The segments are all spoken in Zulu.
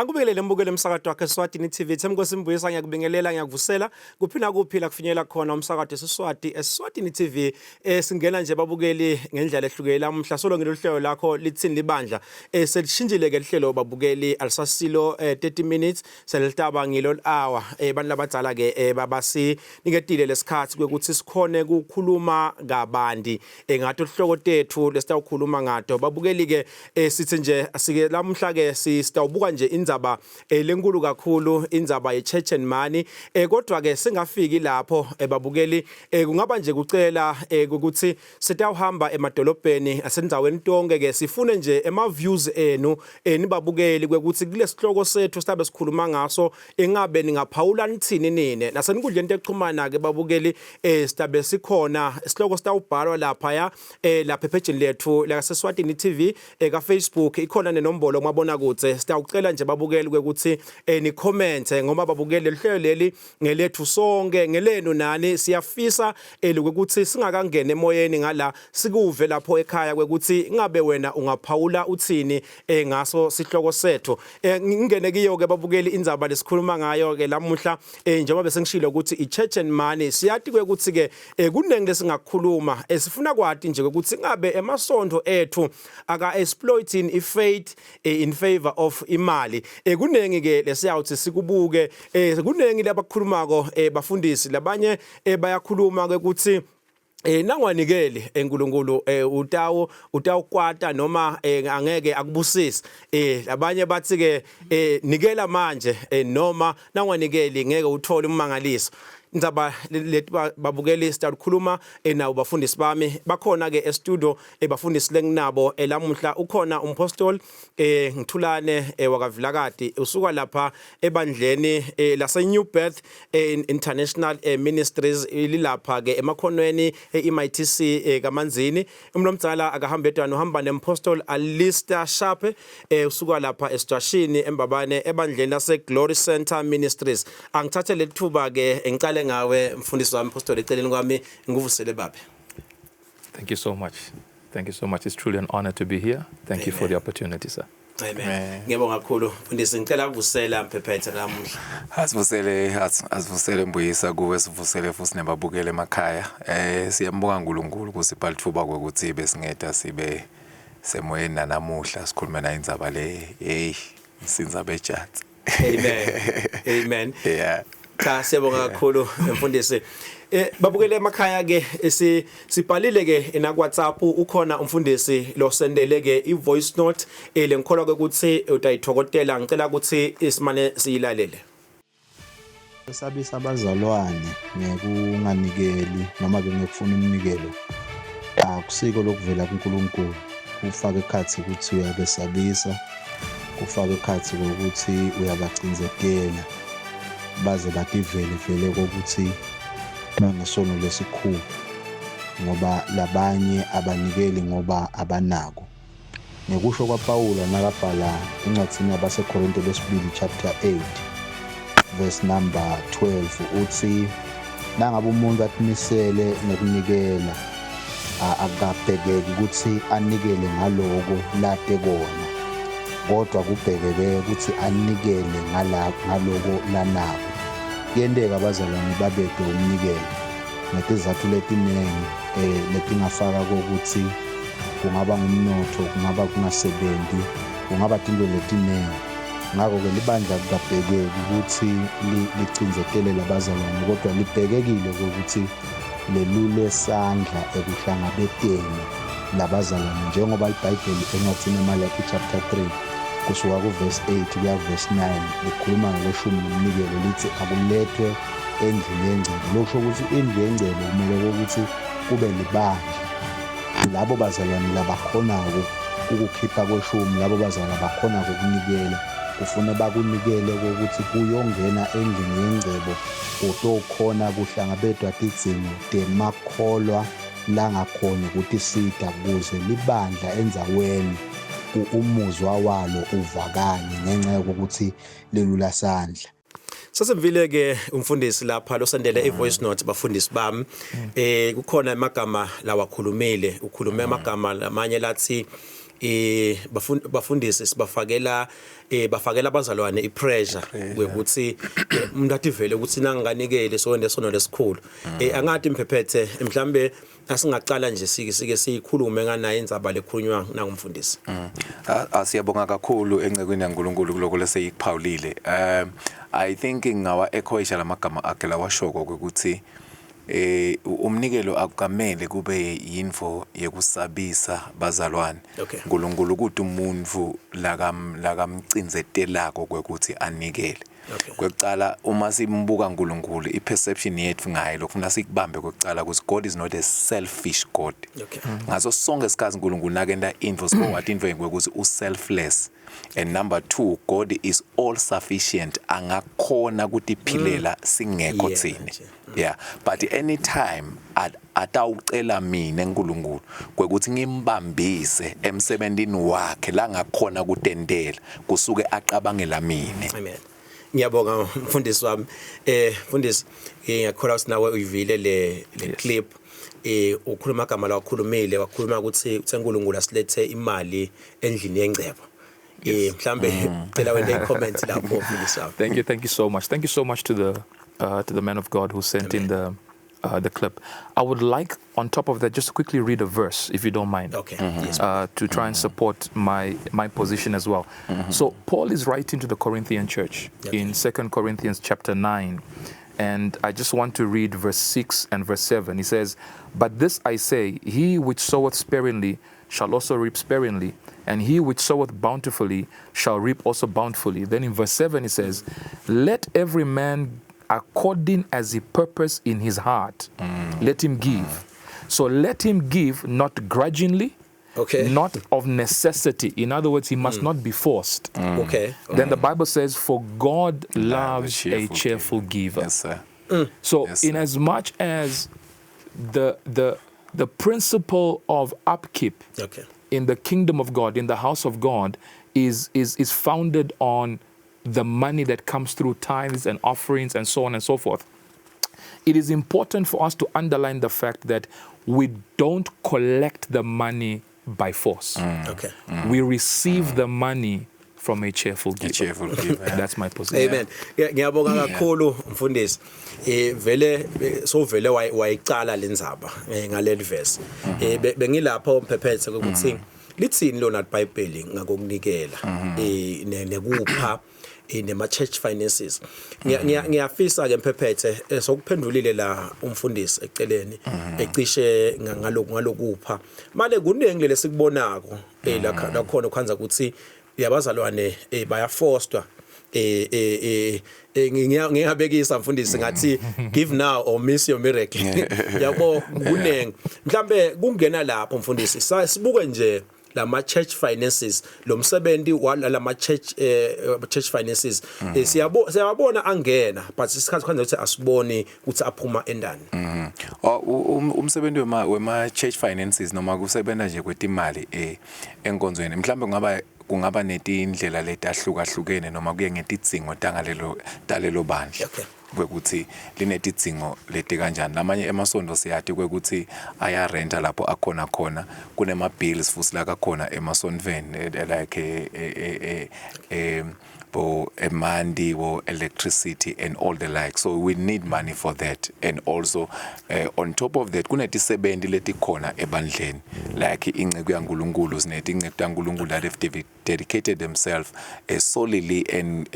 Angibingelele mbukele umsakazo wakhe Eswatini TV. Themnkosi Mbuyisa ngiyakubingelela ngiyakuvusela kuphina kuphila kufinyelela khona umsakazo sesiswati Eswatini TV. Singena nje babukeli ngendlela ehlukile lamhla solo ngelohlelo lakho lithini libandla. Selishintshile ke lihlelo babukeli alisasilo 30 minutes selitaba ngilo hour. Bantu labadzala ke babasi niketile lesikhathi ukuthi sikhone ukukhuluma kabandi ngathi uhloko tethu lesitawukhuluma ngato babukeli ke sithi nje asike lamhla ke sitawubuka nje indzaba lenkulu kakhulu indzaba ye-church and money kodwa ke singafiki lapho babukeli kungaba nje kucela ukuthi sitawuhamba emadolobheni asendzaweni tonke ke sifune nje ema views enu nibabukeli ukuthi kulesihloko sethu sibe sikhuluma ngaso engabe ningaphawula nithini nini nasenkundleni texhumana ke babukeli sitabe sikhona isihloko sitawubhalwa lapha ya lapha epage lethu la Seswatini TV ka Facebook ikhona nenombolo ngabona kutse sitawucela nje babukeli ukuthi ni comment ngoba babukeli lihlelo leli ngelethu sonke ngelenu nani siyafisa ukuthi singakangena emoyeni ngala sikuve lapho ekhaya ukuthi ngabe wena ungaphawula uthini ngaso sihloko sethu ngingene kiyo ke babukeli indzaba lesikhuluma ngayo ke lamuhla njengoba bese ngishilo ukuthi i-church and money siyati ukuthi ke kunenge lesingakhuluma sifuna kwati nje ukuthi ngabe emasonto ethu aka exploiting ifaith in favor of imali kunengi ke lesiyawuthi sikubuke kunengi labakhulumako bafundisi labanye bayakhuluma ke ukuthi nangwanikeli enkulunkulu utawukwata noma angeke akubusisi labanye bathi ke nikela manje noma nangwanikeli ngeke uthole ummangaliso indzaba lethi babukeli sitakhuluma nawo bafundisi bami bakhona ke e-studio bafundisi lenginabo lamuhla ukhona umpostoli ngithulane wakavilakati usuka lapha ebandleni lase New Birth International Ministries ilapha ke emakhonweni eMITC kaManzini umnomdzala akahamba edwana uhamba nempostoli Alistair Shape usuka lapha eStwashini embabane ebandleni lase Glory Center Ministries angithathe lethuba ke ngicale ngawe mfundisi wami apostoli eceleni kwami ngivusele babe. Thank you so much. Thank you so much. It's truly an honor to be here. Thank you for the opportunity, sir. Amen. Ngiyabonga kakhulu mfundisi ngicela ukuvusela mphephethe namuhla. Asivusele Mbuyisa kuwe sivusele futhi nebabukele emakhaya. Siyambonga uNkulunkulu kusipha lithuba ukuthi besingeda sibe semoyeni namuhla sikhuluma na indzaba le sinza bejatsi. Amen. Yeah. Cha siyabonga kakhulu mfundisi babukele emakhaya ke sibhalile ke na WhatsApp ukhona umfundisi lo sendele ke I voice note lenkholwa ukuthi utayithokotela ngicela ukuthi isimane siyilalele. Sabisa abazalwane nekunganikeli noma ke ngekufuna umnikelo akusiko lokuvela kuNkulunkulu ufake ekhathi ukuthi uyabesabisa ufake ekhathi ukuthi uyabacinzetela baze bativele vele ukuthi mangesono lesikhulu ngoba labanye abanikeli ngoba abanako nekusho kwaPaula nakabhala encwadini yabaseKorinte lesibili chapter 8 verse number 12 uthi nangabe umuntu atimisele nokunikela akabhekeki ukuthi anikele ngaloko lade kona kodwa kubhekeke ukuthi anikele ngaloko lanako kuyendeka abazalwane babede umnikelo ngetizathu letinengi letingafaka ukuthi kungaba ngumnotho kungaba kungasebenzi kungaba into letinengi ngakho ke libandla kubhekeke ukuthi licinzetele labazalwane kodwa libhekekile ukuthi lelule sandla ekuhlangabeteni labazalwane njengoba iBhayibheli encwadini yaMalaki chapter 3 kusuka kuverse 8 kuya verse 9 likhuluma ngoleshumi nomnikelo lithi akulethwe endlini yengcebo lokho ukuthi indlu yengcebo kumele ukuthi kube libandla labo bazalwane labakhonako ukukhipha kweshumi labo bazalwane bakhona ukunikela kufuna bakunikele ukuthi kuyongena endlini yengcebo utokhona kuhlangabedwa tidzingo demakholwa langakhona ukuthi sida kuze libandla enzaweni umuzwa walo uvakanye ngenxa yokuthi lelula sandla Sasevile ke umfundisi lapha losandele ivoice note bafundisi bami kukhona amagama lawakhulumile ukhulume amagama lamanye lathi bafundisi sibafakela bafakela abazalwane ipressure ukuthi umuntu athi vele ukuthi nanginganikele sonke lesono lesikhulu angathi imphephethe mhlambe asingaqala nje sike sikhulume nganaye indzaba lekhulunywa nangumfundisi. Asiyabonga kakhulu encekweni yaNkulunkulu kuloko leseyikuphawulile. I think ngawa echoisha lamagama akhe lawashoko ukuthi umnikelo akukamele kube yinfo yekusabisa bazalwane. Nkulunkulu ukuthi umuntu lakamcinzetelako kwekuthi anikele. Kwekucala uma simbuka uNkulunkulu iperception yethu ngaye lokufuna sikubambe kwekucala ukuthi God is not a selfish God. Ngaso sonke isikhathi uNkulunkulu nakenda info wathi info ukuthi uselfless. And number 2, God is all sufficient angakhona ukuthi iphilela singekho thina. Yeah, but anytime atawucela mina uNkulunkulu kwekuthi ngimbambise emsebenzini wakhe la ngakhona kutendela kusuke aqabangela mina. Amen. Ngiyabonga mfundisi wami. Mfundisi ngiyakholwa ukuthi nawe uyivile le clip ukhuluma igama lakhulumile wakhuluma ukuthi uNkulunkulu asilethe imali endlini yengcebo. Mhlambe cela wena i-comment lapho mfundisi wami. Thank you so much. Thank you so much to the man of God who sent in the clip. I would like, on top of that, just to quickly read a verse, if you don't mind. Okay. Yes. To try and support my position as well. So Paul is writing to the Corinthian church in 2 Corinthians chapter 9. And I just want to read verse 6 and verse 7. He says, "But this I say, he which soweth sparingly shall also reap sparingly, and he which soweth bountifully shall reap also bountifully." Then in verse 7 he says, "Let every man according as he purpose in his heart, let him give." So let him give not grudgingly, not of necessity. In other words, he must not be forced. Then the Bible says, "For God loves a cheerful giver." Yes, sir. So Yes, in as much as the principle of upkeep in the kingdom of God, in the house of God, is founded on the money that comes through tithes and offerings and so on and so forth. It is important for us to underline the fact that we don't collect the money by force. We receive the money from a cheerful giver. That's my position. Amen. Ngiyabonga kakhulu mfundisi. Vele so vele wayicala lenzaba ngaleli verse. Bengilapho mphephethe ukuthi lithini lona iBhayibheli ngakokunikela nekupha nema church finances. Ngiyafisa ke mphephethe sokuphendulile la umfundisi eceleni ecishe ngalokupha. Manje kuningi lesikubonako la khona ukhanza ukuthi yabazalwane bayaforcedwa ngiyabekisa mfundisi ngathi give now or miss your miracle. Yabo kunengi mhlambe kungena lapho mfundisi sibuke nje lama church finances lo msebenzi walama church finances siyabona angena but isikhathi kanje ukuthi asiboni ukuthi aphuma endani. Umsebenzi wema church finances noma kusebenza nje kwetimali enkonzweni mhlawumbe kungaba netindlela letahlukahlukene noma kuye ngetidzingo talelo bandla kwekuthi linetidzingo leti kanjani. Lamanye emasondo siyathi kwekuthi ayarenta lapho akhona khona kunema bills futhi la kakhona emasondweni like Mandi or electricity and all the like. So we need money for that. And also on top of that kunetisebenzi letikhona ebandleni like ingceku yaNkulunkulu sinethi ingceku yaNkulunkulu that have dedicated themselves solely and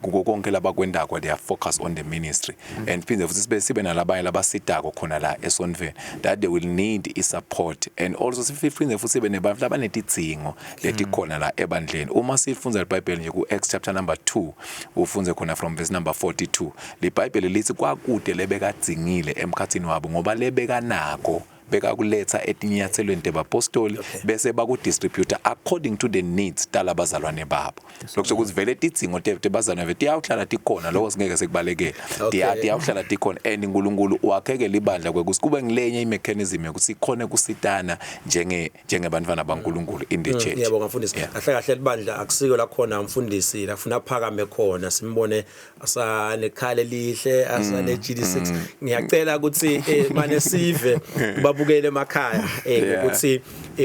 konke labakwendako they are focused on the ministry. And phinde futhi sibe nalabanye labasitako khona la esondweni that they will need support. And also siphinde futhi sibe nebantu labanetidzingo letikhona la ebandleni. Uma sifunza iBhayibheli nje Acts chapter number 2 ufunze khona from verse number 42 liBhayibheli lithi kwakude lebekadzingile emkhathini wabo ngoba lebeka nako beka kuletha etinyathelweni tebapostoli bese bakudistributor according to the needs talabazalwane babo. Lokho ukuthi vele tidzingo tebazalwane tiyawuhlala tikhona lokho singeke sekubalekela tiyawuhlala tikhona and uNkulunkulu wakheke libandla kwekuthi kube ngilenye imechanism yokuthi khona kusitana njengebantwana baNkulunkulu in the church. Ngiyabonga mfundisi. Kahle libandla akusiko la khona umfundisi lafuna phakame khona simbone asane khale lihle asane GD6. Ngiyacela ukuthi manje sive nababukele emakhaya ukuthi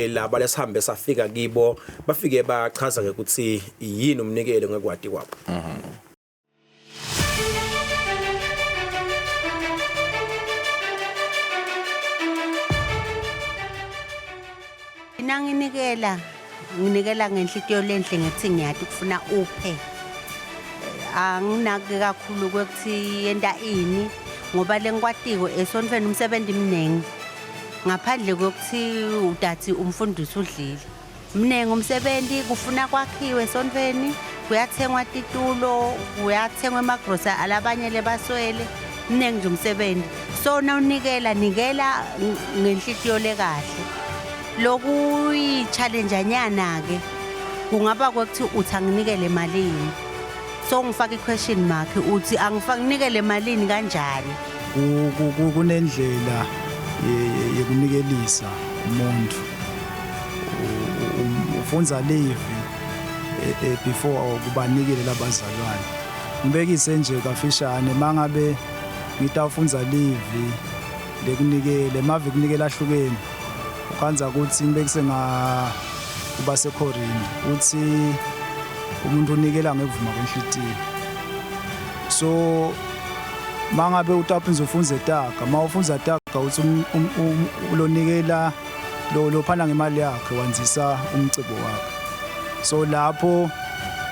laba lesihambe safika kibo bafike bachaza ke ukuthi yini umnikelo ngekwadi kwabo. Nginikela ngenhlitiyo lenhle ngithi ngiyathi kufuna uphe. Anginaki kakhulu ukuthi yenta ini ngoba lenkwatiko esontweni umsebenzi mningi. Ngaphandle kokuthi udathi umfundisi udlile. Mningi umsebenzi kufuna kwakhiwe esontweni, kuyathengwa titulo, kuyathengwa amagrosa alabanye lebaswele. Mningi nje umsebenzi. So nawunikela nikela ngenhlitiyo lekahle. Loku i-challenge anyana ke kungaba ukuthi uthi anginikele malini, so ngifaka i-question mark uthi angifaki nikele malini kanjani. Kunendlela yekunikelisa umuntu ufunza leave before kubanikele labazalwane. Ngibekise nje kafishane mangabe ngitawufunza leave lekunikele mave kunikela ahlukene kwanza ukuthi ngibekise kuba seKhorini uthi umuntu unikela ngevuma kwenhlitiyo. So mangabe utaphinza ufunza etaka mawufunza etaka uthi ulonikela lo phana ngemali yakhe wanzisa umcebo wakhe. So lapho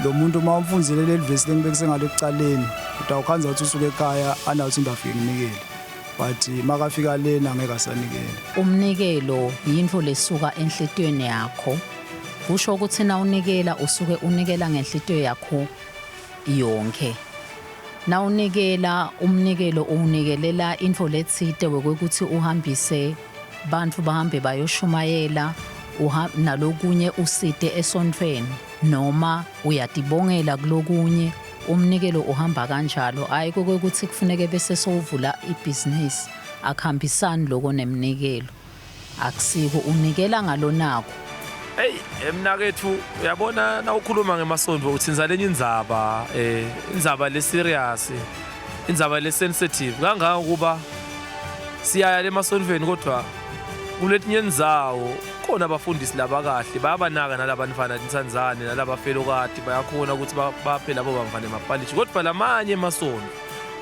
lo muntu mawumfunzile lelivesi lengibekise ngalekucaleni utawukhanza ukuthi usuke ekhaya anawuthi ndafike nginikele. But makafika lena ngeke asanikele. Umnikelo yinto lesuka enhlitiyweni yakho. Kusho ukuthi na unikela usuke unikela ngenhlitiyo yakho yonke. Na unikela umnikelo unikelela info letsite wekuthi uhambise bantu bahambe bayoshumayela nalokunye usite esontweni noma uyadibongela kulokunye. Umnikelo uhamba kanjalo ayi ukuthi kufuneke bese sovula ibusiness akuhambisani lokho nemnikelo akusiko unikela ngalonako. Hey emnakethu uyabona na ukhuluma ngemasonto uthinza lenye indzaba le serious, indzaba le sensitive kangaka kuba siyaya lemasontweni kodwa kuletinye indzawo khona abafundisi labakahle bayabanaka nalabantwana intsandzane nalabafelokati bayakhona ukuthi baphe labo bamfana emapalishi kodwa lamanye emasonto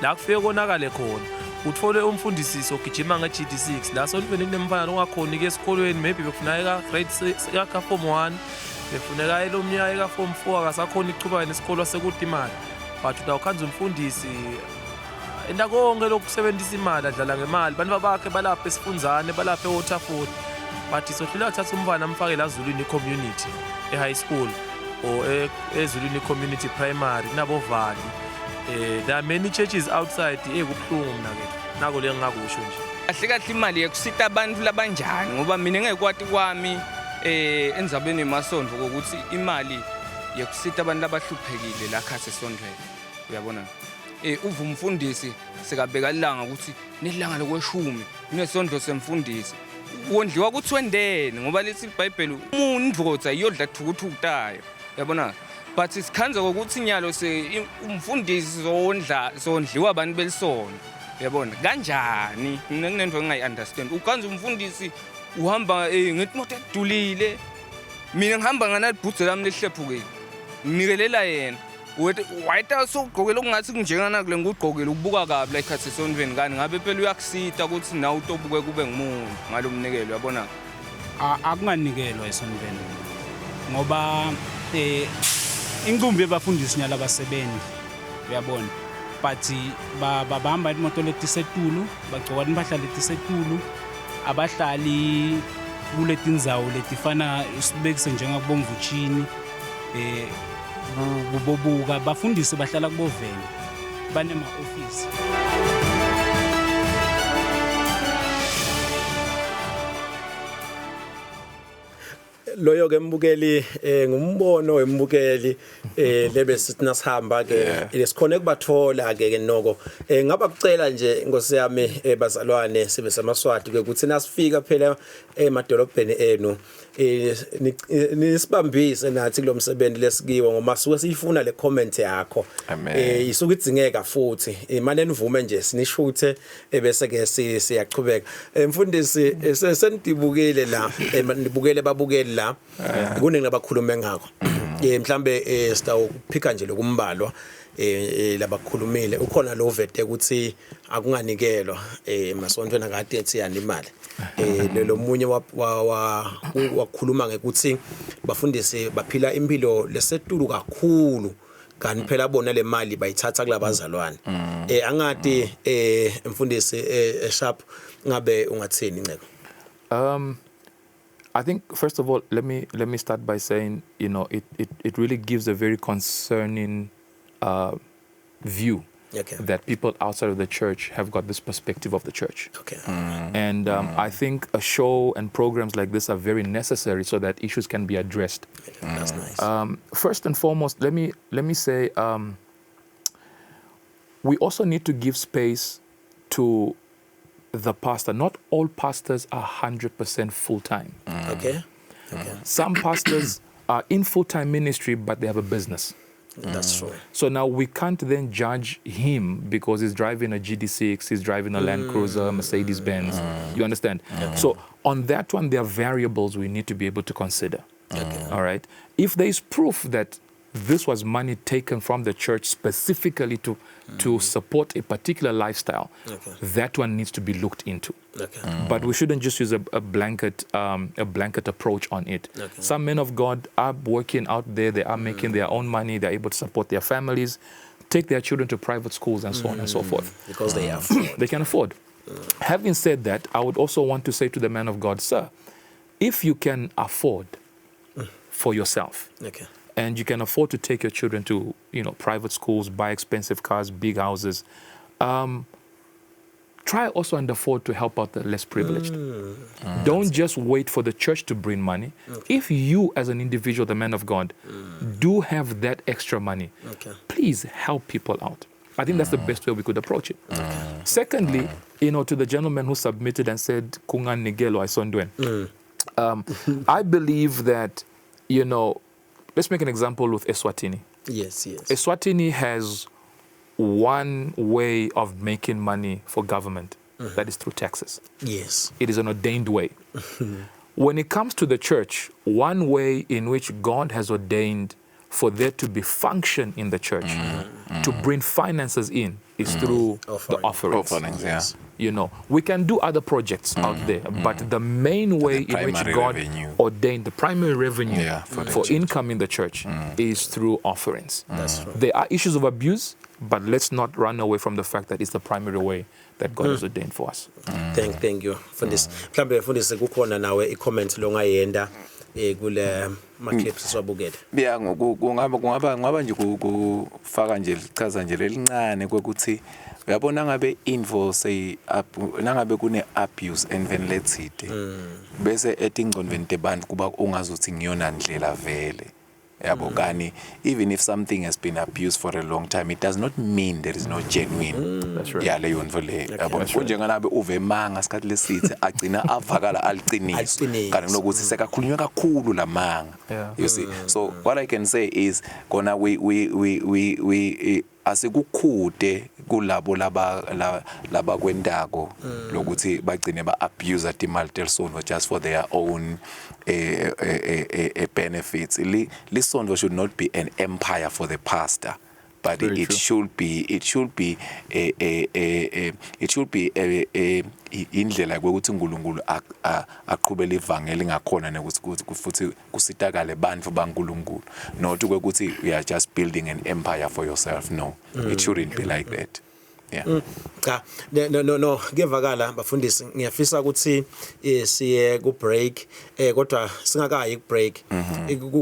la kufike konakale khona uthole umfundisi ogijima nge-GD6 la sontweni kunemfana ongakhoni ke esikolweni maybe befuneka grade 6 ka form 1 befuneka elomnyaka ka form 4 akasakhona ichuba nesikolo sekuthi imali but utawukhanza umfundisi enda konke lokusebenzisa imali adlala ngemali bantu bakhe balapha esifunzane balapha eWaterford but sohlula thatha umfana amfake la Zulwini community high school or eZulwini community primary nabo vali. There are many churches outside ekubhlungu mina ke nako le ngakusho nje kahle imali yekusita abantu labanjani ngoba mina ngekwati kwami enzabeni emasonto ukuthi imali yekusita abantu abahluphekile la khase esontweni uyabona uva umfundisi sekabeka ilanga ukuthi nelanga lokweshumi kunesondlo semfundisi wondliwa kuthwendene ngoba lethi iBhayibheli umundvodza iyodla thukuthukutayo uyabona but isikhanza ukuthi inyalo umfundisi zondliwa abantu belisonto uyabona kanjani mina kunento engayi-understand ukhanza umfundisi uhamba ngetimoto edulile mina ngihamba nganalibhudze lami lehlephukile nginikelela yena wayita sogqokela okungathi kunjengana kule ngugqokela ukubuka kabi la ikhathi esontweni kani ngabe phela uyakusita ukuthi nawe utobuke kube ngumuntu ngalomnikelo uyabona akunganikelwa esontweni ngoba incumbi yabafundisi nyala basebenzi uyabona but bahamba imoto letisetulu bagcoka impahla letisetulu abahlali kuletindzawo letifana isibekise njengakubomvuchini kubobuka bafundisi bahlala kuboveni banema-ofisi. Loyo ke mbukeli ngumbono wembukeli lebe sithina sihamba ke lesikhona kubathola ke noko ngaba kucela nje Nkosi yami bazalwane sibe samaswati ke ukuthi nasifika phela emadolobheni enu nisibambise nathi kulomsebenzi lesikiwe ngoba suke siyifuna le comment yakho isuke idzingeka futhi imane nivume nje sinishuthe bese ke siyaqhubeka mfundisi senidibukile la nibukele babukeli la kuningi labakhulume ngakho mhlambe sitawuphika nje lokumbalwa labakhulumile ukhona lo vete ukuthi akunganikelwa emasontweni akade etsiyana imali lo munye wakhuluma ngekuthi bafundisi baphila impilo lesetulu kakhulu kanti phela bona le mali bayithatha kulabazalwane angati mfundisi sharp ngabe ungathini Nceko? I think first of all let me start by saying it really gives a very concerning view that people outside of the church have got this perspective of the church. Okay. And I think a show and programs like this are very necessary so that issues can be addressed. That's nice. First and foremost, let me say we also need to give space to the pastor. Not all pastors are 100% full-time. Okay. Some pastors are in full-time ministry, but they have a business. That's true. So now we can't then judge him because he's driving a GD6, he's driving a Land Cruiser, Mercedes-Benz. You understand? So on that one, there are variables we need to be able to consider. All right? If there is proof that this was money taken from the church specifically to support a particular lifestyle, that one needs to be looked into. But we shouldn't just use a blanket approach on it. Some men of God are working out there, they are making their own money, they're able to support their families, take their children to private schools and so on and so forth. Because they afford. They can afford. Having said that, I would also want to say to the man of God, sir, if you can afford for yourself, and you can afford to take your children to, private schools, buy expensive cars, big houses, try also and afford to help out the less privileged. Don't just wait for the church to bring money. If you as an individual, the man of God, do have that extra money, please help people out. I think that's the best way we could approach it. Secondly, to the gentleman who submitted and said, Kungan Nigelo Aisondwen, I believe that, let's make an example with Eswatini. Yes. Eswatini has one way of making money for government, that is through taxes. Yes. It is an ordained way. When it comes to the church, one way in which God has ordained for there to be function in the church, to bring finances in, is through the offerings. We can do other projects out there, but the main way in which God ordained the primary revenue for income in the church is through offerings. There are issues of abuse, but let's not run away from the fact that it's the primary way that God has ordained for us. Thank you for this. Mhlambe mfundisi kukhona nawe i-comment longayenda kule ma-clips swabukele. Kungaba nje kufaka nje lichaza nje lelincane kokuthi uyabona ngabe invoice nangabe kune abuse and then let's it bese etingqondweni tebantu kuba ungazothi ngiyona ndlela vele yabo kani even if something has been abused for a long time, it does not mean there is no genuine leyo ndvo le yabo njenganabe uvemanga sikhathi lesithi agcina avakala aliqiniso kanti nokuthi sekakhulunywa kakhulu lamanga. You see, so what I can say is kona we asikukhude kulabo laba kwendako lokuthi bagcine ba abuse imali telsonto just for their own benefits. Lisonto should not be an empire for the pastor, but it should be indlela ukuthi uNkulunkulu aqhubele ivangeli ngakhona nekuthi futhi kusitakale bantu baNkulunkulu, not ukuthi we are just building an empire for yourself. No, it shouldn't be like that. Cha no ngevakala bafundisi ngiyafisa ukuthi siye ku break kodwa singakayi ku break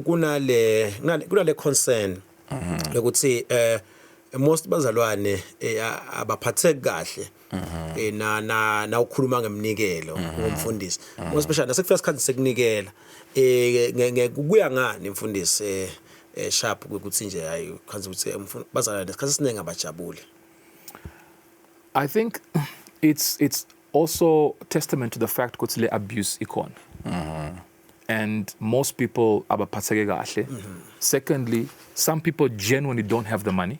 kunale concern lokuthi most bazalwane abaphatheki kahle na ukhuluma ngemnikelo ngomfundisi especially nasekufika isikhathi sekunikela kuya ngani mfundisi sharp ukuthi nje hayi khanze ukuthi bazalwane isikhathi siningi abajabule. I think it's also testament to the fact that le abuse icon. and most people abaphatheke kahle. Secondly, some people genuinely don't have the money.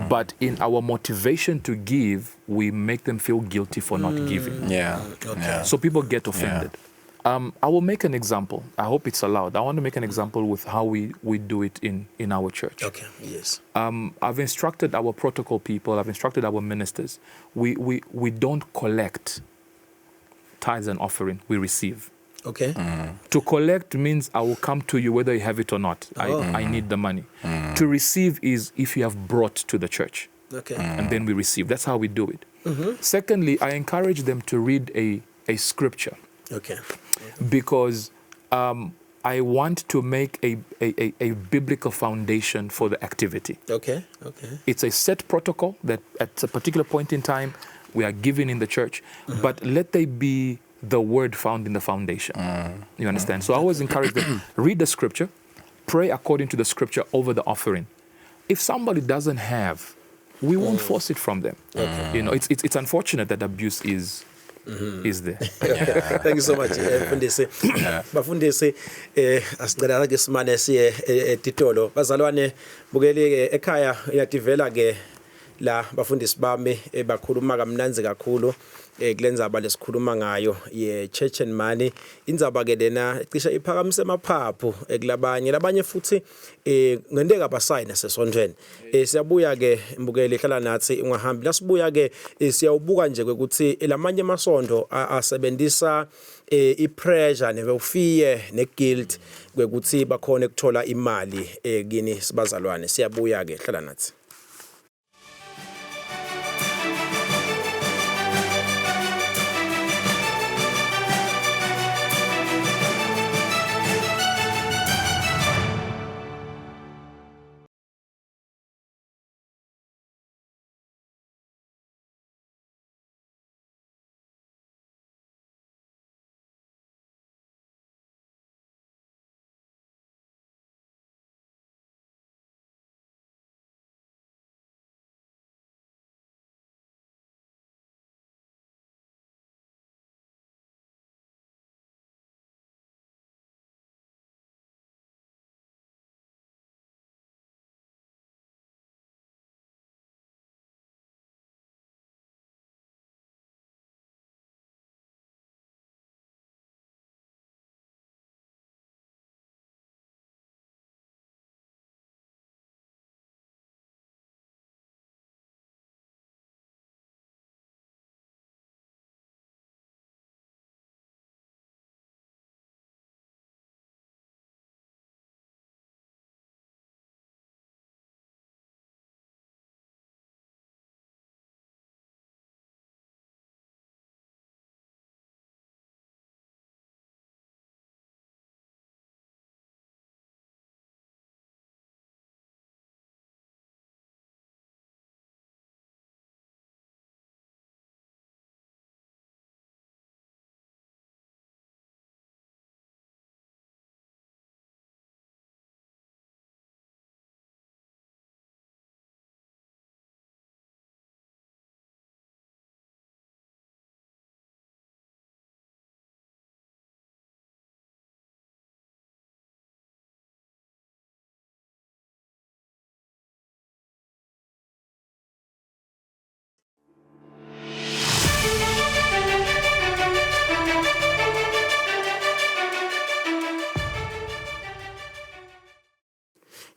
But in our motivation to give, we make them feel guilty for not giving. So people get offended. I will make an example. I hope it's allowed. I want to make an example with how we do it in our church. Okay, yes. I've instructed our protocol people, I've instructed our ministers. We don't collect tithes and offering, we receive. Okay. To collect means I will come to you whether you have it or not. I need the money. To receive is if you have brought to the church. Okay. And then we receive. That's how we do it. Secondly, I encourage them to read a scripture. Okay. Because I want to make a biblical foundation for the activity. Okay. It's a set protocol that at a particular point in time we are giving in the church, but let they be the word found in the foundation. You understand? So I always encourage them, read the scripture, pray according to the scripture over the offering. If somebody doesn't have, we won't force it from them. You know, it's unfortunate that abuse is there. Thank you so much, Mfundisi. Bafundisi, asicela ke simane siye eTitolo. Bazalwane bukeli ekhaya yativela ke la bafundisi bami bakhuluma kamnanzi kakhulu kulendzaba lesikhuluma ngayo ye church and money. Indzaba ke lena cishe iphakamise emaphaphu kulabanye futhi ngenteka abasayina sesondweni. Siyabuya ke mbukeli hlala nathi ungahambi lasibuya ke siyawubuka nje ukuthi lamanye amasondo asebenzisa ipressure neufear neguilt kwekuthi bakhona ukuthola imali kini sibazalwane. Siyabuya ke hlala nathi.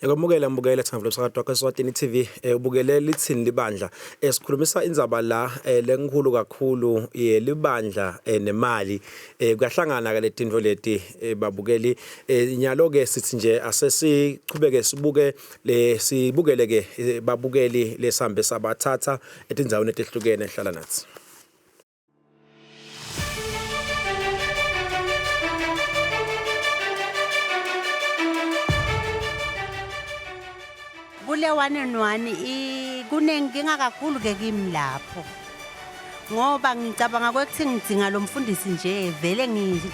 Yakwamukela mbukela thambo lomsakazo kwaSwatini TV ubukele lithini libandla esikhulumisa indzaba la lenkhulu kakhulu libandla nemali kuyahlangana ke letintfo leti babukeli nyalo ke sithi nje asesichubeke sibukele ke babukeli lesambe sabathatha etindzaweni etehlukene hlala nathi. Kule 1-on-1 kunenkinga kakhulu ke kimi lapho ngoba ngicabanga ukuthi ngidinga lo mfundisi nje vele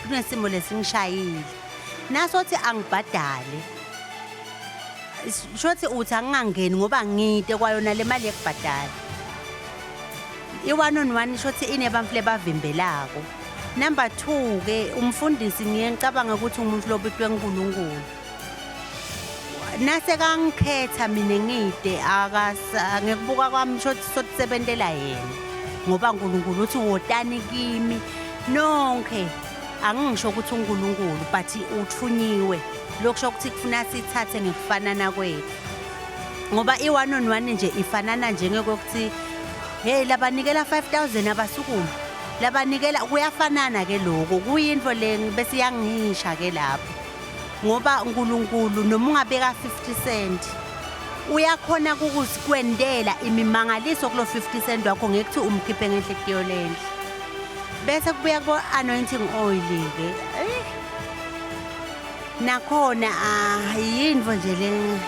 kunesimo lesingishayile nasothi angibhadale shothi uthi angangeni ngoba ngide kwayona le mali yekubhadala i-1-on-1 shothi inebamfle bavimbelako Number 2 ke umfundisi ngiye ngicabanga ukuthi umuntu lobitwe uNkulunkulu. Nase kangikhetha mina ngide ngekubuka kwami sokusebentela yena. Ngoba uNkulunkulu uthi wotani kimi nonke angisho ukuthi uNkulunkulu but uthunyiwe lokusho ukuthi kufuna sithathe ngekufanana kwethu. Ngoba i1-on-1 nje ifanana njengokuthi hey labanikela 5000 abasukumi labanikela kuyafanana ke lokho kuyinto le bese yangisha ke lapho ngoba uNkulunkulu noma ungabeka 50 cent uyakhona ukuzikwendela imimangaliso kulo 50 cent wakho ngekuthi umkhiphe ngenhliziyo lenhle bese kubuya ku anointing oil ke nakhona yinto nje le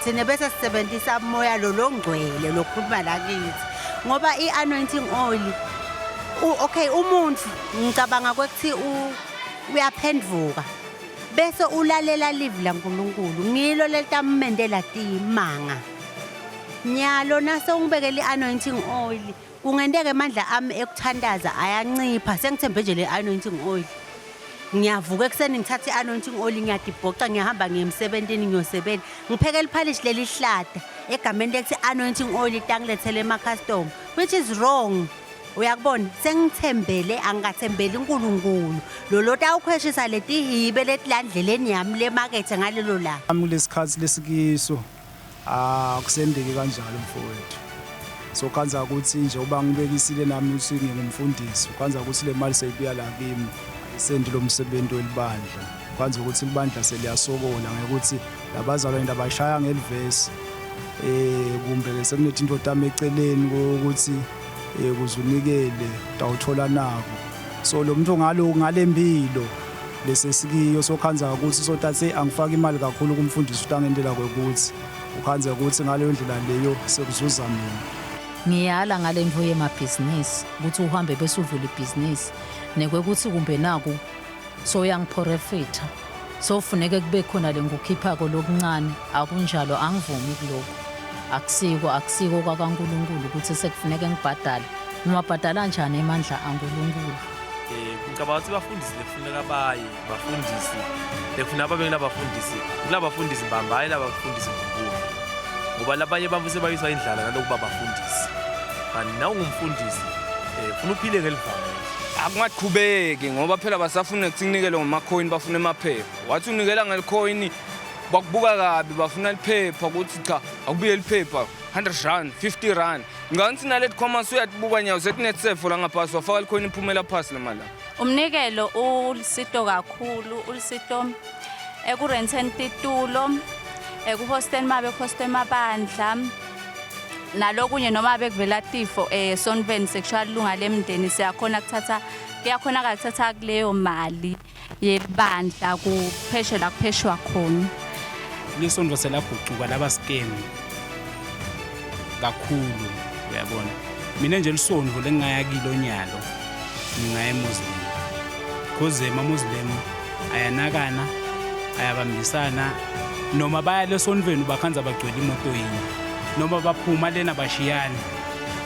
thina bese sisebenzisa umoya lo ngcwele lokukhuluma la kithi ngoba i-anointing oil okay umuntu ngicabanga ukuthi uyaphendvuka bese ulalela live la uNkulunkulu ngilo lelitamendela timanga nyalo nase ungibekele i-anointing oil kungendeke amandla ami ekuthandaza ayancipha sengithembe nje le-anointing oil ngiyavuka ekseni ngithatha i-anointing oil ngiyadibhoca ngiyahamba ngiyemsebentini ngiyosebenza ngiphekela iphalishi leli hlada egameni lethi anointing oil itangilethele ema-custom which is wrong uyakubona sengithembele angathembeli uNkulunkulu lo lot awukhweshisa leti hibe letilandleleni yami le market ngalelo la lesikhathi lesikiso akusendeki kanjalo mfowethu so kanza ukuthi nje uba ngibekisile nami ukuthi ngingumfundisi kanza ukuthi le mali seyibuya la kimi sendi lo msebenzi welibandla kwanza ukuthi libandla seliyasokola ngekuthi labazalwane abashaya ngelivesi kumbe ke sekunethi into tami eceleni ukuthi kuzunikele tawuthola nako so lo muntu ngalempilo lesesikiyo sokhanza ukuthi sotathe angifaka imali kakhulu kumfundisi utangendela kwekuthi ukhanza ukuthi ngaleyo ndlela leyo sekuzuza mina ngiyala ngalemvu yemabhizinisi ukuthi uhambe bese uvula ibhizinisi nekwekuthi kumbe naku so yangiprofita so ufuneke kube khona lengukhipha lokuncane akunjalo angivumi kuloko akusiko kwaNkulunkulu ukuthi sekufuneke ngibhadale noma bhadala kanjani emandla aNkulunkulu ngicabanga ukuthi bafundisi lefuneka baye bafundisi lefuna babe nabafundisi kulabafundisi bambaye labafundisi ngubuni ngoba labanye bamvuse bayiswa indlala nalokuba bafundisi kanti nawe ungumfundisi ufuna uphile ngelivangeli akungaqhubeki ngoba phela basafuna ukunikela ngomacoin bafuna emaphepha wathi unikela ngelicoin bakubuka kabi bafuna liphepha ukuthi cha akubuye liphepha 100 rand 50 rand nganthi nalethi commerce uyatibuka nyawo sethi netsefo la ngaphasi wafaka licoin iphumela phansi lemali umnikelo ulisito kakhulu ulisito ekurenteni titulo ekuhosteni mabe hosteni mabandla nalokunye noma bekuvela tifo sonven sexual lunga lemndeni siyakhona kuthatha kuyakhona ukuthatha kuleyo mali yebandla kupheshe la kupheshwa khona lisondvo selaguquka laba scam kakhulu uyabona mina nje lisondvo lengaya kilo nyalo ngingaya eMuslim because ema-Muslim ayanakana ayabambisana noma baya lesondveni bakhanza bagcwele imoto yinye noma baphuma lena bashiyana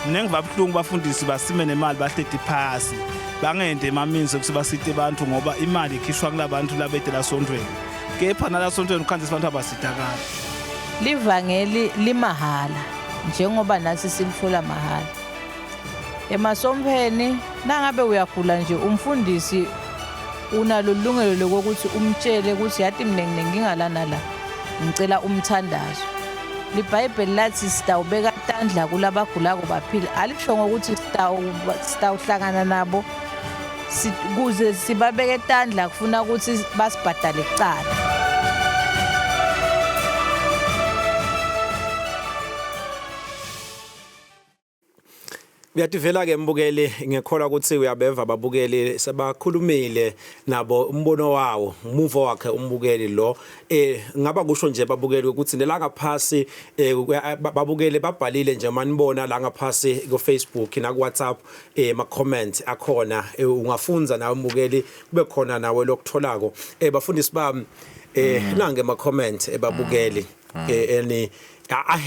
mina ngivabhlungu bafundisi basime nemali bahleti phasi bangende emaminzi ukuthi basite abantu ngoba imali ikhishwa kulabantu labedela sondweni kepha nala sondweni ukhanza abantu abasitakala livangeli limahala njengoba nathi silifula mahala emasompheni nangabe uyagula nje umfundisi unalo lungelo lokuthi umtshele ukuthi yathi mina ngingalana la ngicela umthandazo libhayibheli lathi sitawubeka tandla kulabagulako baphila alisho ngokuthi sitawuhlangana nabo kuze sibabeke tandla kufuna ukuthi basibhadale kucala Uyativela ke mbukeli ngekhola ukuthi uyabeva ababukeli sebakhulumile nabo umbono wawo umuvo wakhe umbukeli lo ngaba kusho nje babukeli ukuthi la ngaphasi babukeli babhalile nje manibona la ngaphasi ku Facebook na ku WhatsApp ma comment akhona ungafunza nawe mbukeli kube khona nawe lokutholako bafundisi bami nange ma comment ebabukeli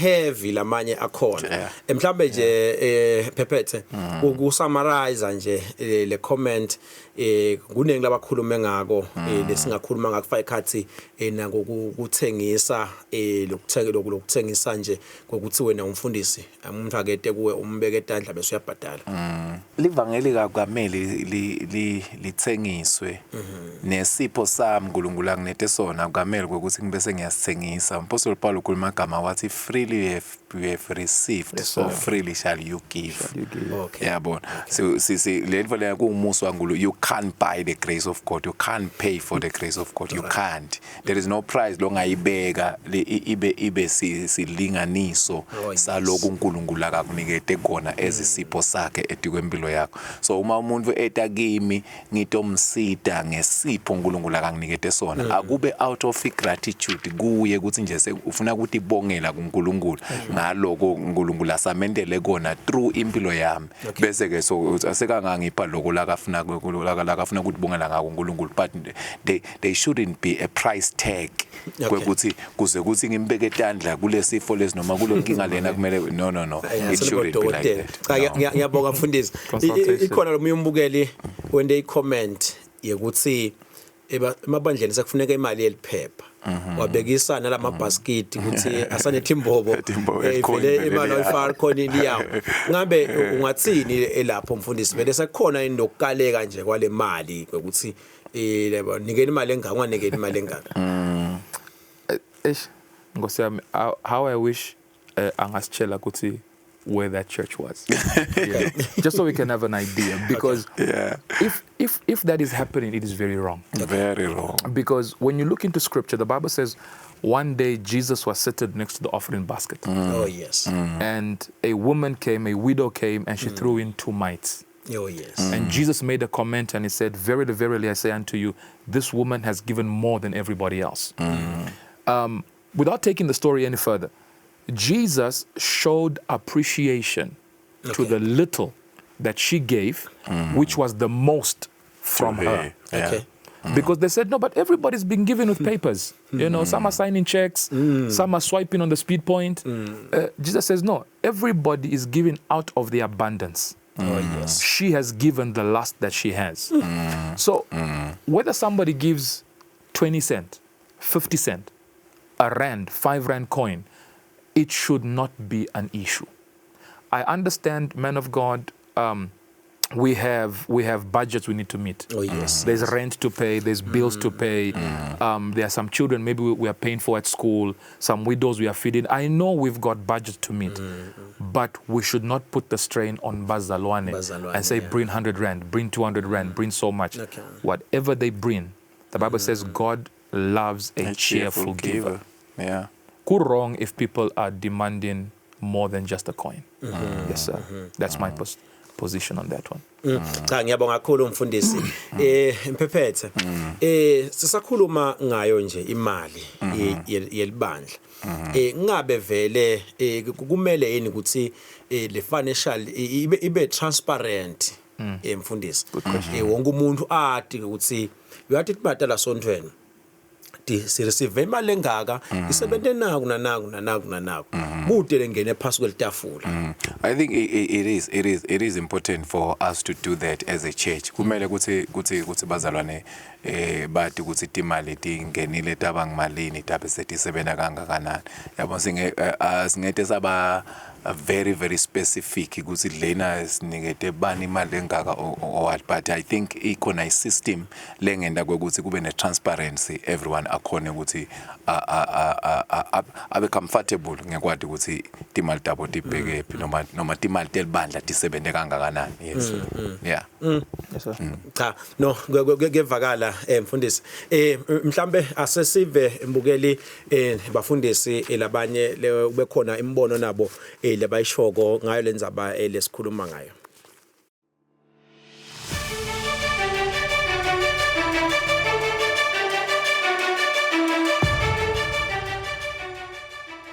heavy lamanye akhona mhlambe nje Phephethe ukusummarize nje le comment kuningi labakhulume ngako lesingakhuluma ngakufaka ikhathi nangokuthengisa lokuthengisa nje ngokuthi wena umfundisi umuntu akete kuwe umbeke etandla bese uyabhadala livangeli kaKameli lithengiswe nesipho sami uNkulunkulu anginethe sona kaMeli ukuthi ngibese ngiyasithengisa Apostle Paul ukhuluma igama wathi freely you have received so freely shall you give okay yabona so lento le kuumuso waNkulunkulu you can't buy the grace of God you can't pay for the grace of God you can't there is no price longayibeka ibe silinganiso saloko uNkulunkulu akakunikete kona ezisipho sakhe etikwempilo yakho so uma umuntu eta kimi ngitomsida ngesipho uNkulunkulu akanginikete sona akube out of gratitude kuye ukuthi nje ufuna ukuthi ibongela kuNkulunkulu ngaloko uNkulunkulu asamendele kona through impilo yami bese ke so asekangangipha lokho lakafuna ukuthi bongela ngako uNkulunkulu but they shouldn't be a price tag kwekuthi kuze kuthi ngimbeke etandla kulesifo lesi noma kulonkinga lena kumele no it shouldn't be like that ngiyabonga mfundisi ikhona lo myumbukeli wende i-comment yekuthi emabandleni sekufuneka imali eliphepha wabekisana lamabasket ukuthi asanethimbobo vele imali oyifaka khona iliyawo ngabe ungathini lapho mfundisi vele sekukhona inokukaleka nje kwale mali ukuthi lebo nikeni imali engaka unganikeni imali engaka ngosiyami how I wish angasitshela ukuthi where that church was just so we can have an idea because if that is happening it is very wrong because when you look into scripture the Bible says one day Jesus was seated next to the offering basket oh yes and a widow came and she threw in 2 mites. Oh yes. And Jesus made a comment and he said, verily, verily, I say unto you, this woman has given more than everybody else. Without taking the story any further, Jesus showed appreciation to the little that she gave, which was the most from her. Because they said, no, but everybody's been given with papers. You know, some are signing checks, some are swiping on the speed point. Jesus says, no, everybody is giving out of the abundance. Oh, yes. She has given the last that she has. So whether somebody gives 20 cents, 50 cents, a rand, 5 rand coin, it should not be an issue. I understand, man of God, we have budgets we need to meet. Oh, yes. There's rent to pay, there's bills to pay. There are some children maybe we are paying for at school, some widows we are feeding. I know we've got budgets to meet, but we should not put the strain on Bazalwane and say, bring 100 rand, bring 200 rand, bring so much. Okay. Whatever they bring, the Bible says God loves a cheerful giver. Yeah. Cool wrong if people are demanding more than just a coin. Yes, sir. That's my position on that one. Cha ngiyabonga kakhulu mfundisi. Mphephethe. Sisakhuluma ngayo nje imali yelibandla. Ngabe vele kumele yini ukuthi le financial ibe transparent mfundisi. Wonke umuntu athi ukuthi uyathi ibhadala sontweni. Sireceive imali engaka isebente naku bude lengene phansi kwelitafula. I think it is important for us to do that as a church. Kumele kuthi bazalwane bathi ukuthi imali tingenile tabangimalini tabe sethi sebena kangakanani. Yabo singete saba very very specific ukuthi lena sinikete bani imali engaka or what, but I think ikhona system lengenda ukuthi kube ne transparency, everyone akhona ukuthi abe comfortable ngekwathi ukuthi imali tabo tibheke noma imali telibandla tisebente kangakanani. Yes. Yeah. Yes, sir. Cha no kuyevakala mfundisi mhlambe asesive imbukeli bafundisi labanye bekhona imbono nabo lebayishoko ngayo lenzaba lesikhuluma ngayo.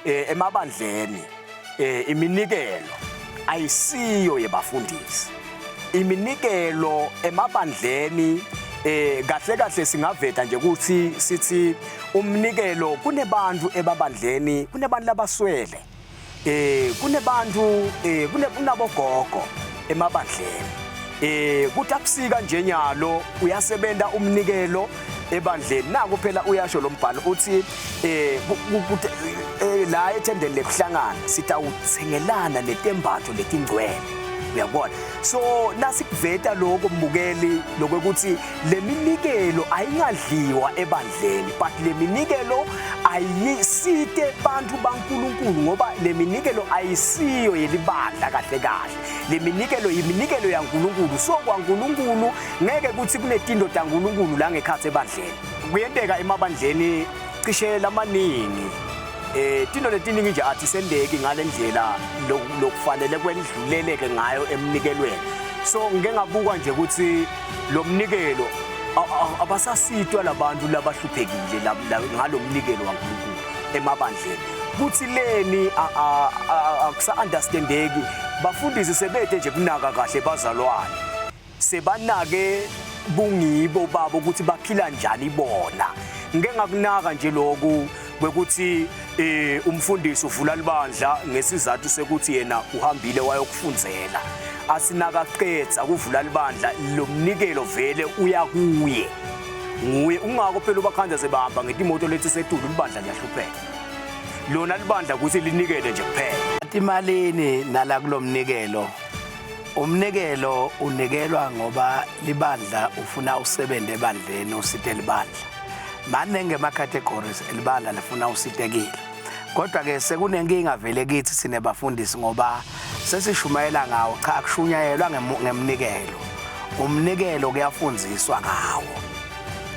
Emabandleni iminikelo ayisiyo yebafundisi. Iminikelo emabandleni kahle kahle singaveta nje ukuthi sithi umnikelo kunebantu ebabandleni kunebantu labaswele kunebantu kunabogogo emabandleni kuthi akusika nje nyalo uyasebenza umnikelo ebandleni naku phela uyasho lo mbhalo uthi la ethendeni lekuhlangana sithi awuthengelana netembatho letingcwele uyabona so nasikuveta lokho mbukeli lokuthi leminikelo ayingadliwa ebandleni but leminikelo ayisite bantu baNkulunkulu ngoba leminikelo ayisiyo yelibandla kahle kahle leminikelo yiminikelo yaNkulunkulu so kwaNkulunkulu ngeke kuthi kunetindo taNkulunkulu la ngekhathi ebandleni kuyenteka emabandleni cishe lamaningi tino letiningi nje athi sendeki ngalendlela lokufanele kwendluleleke ngayo emnikelweni so ngeke ngabuka nje ukuthi lo mnikelo abasasitwa labantu labahluphekile ngalomnikelo waNkulunkulu emabandleni kuthi leni akusa understandeki bafundisi sebethe nje kunaka kahle bazalwane sebanake bungibo babo ukuthi baphila njani bona ngeke ngakunaka nje lokhu kwekuthi umfundisi uvula libandla ngesizathu sekuthi yena uhambile wayokufundzela asinakaqedza kuvula libandla lo mnikelo vele uya kuye nguye ungako phela ubakhanza sebahamba ngetimoto lethi setulu libandla liyahlupheka lona libandla ukuthi linikele nje kuphela imalini nala kulomnikelo umnikelo unikelwa ngoba libandla ufuna usebenze ebandleni usite libandla manje ngemacategories elibandla lefuna usitekile kodwa ke sekunenkinga vele kithi sinebafundisi ngoba sesishumayela ngawo cha kushunyayelwa ngemnikelo umnikelo kuyafundziswa ngawo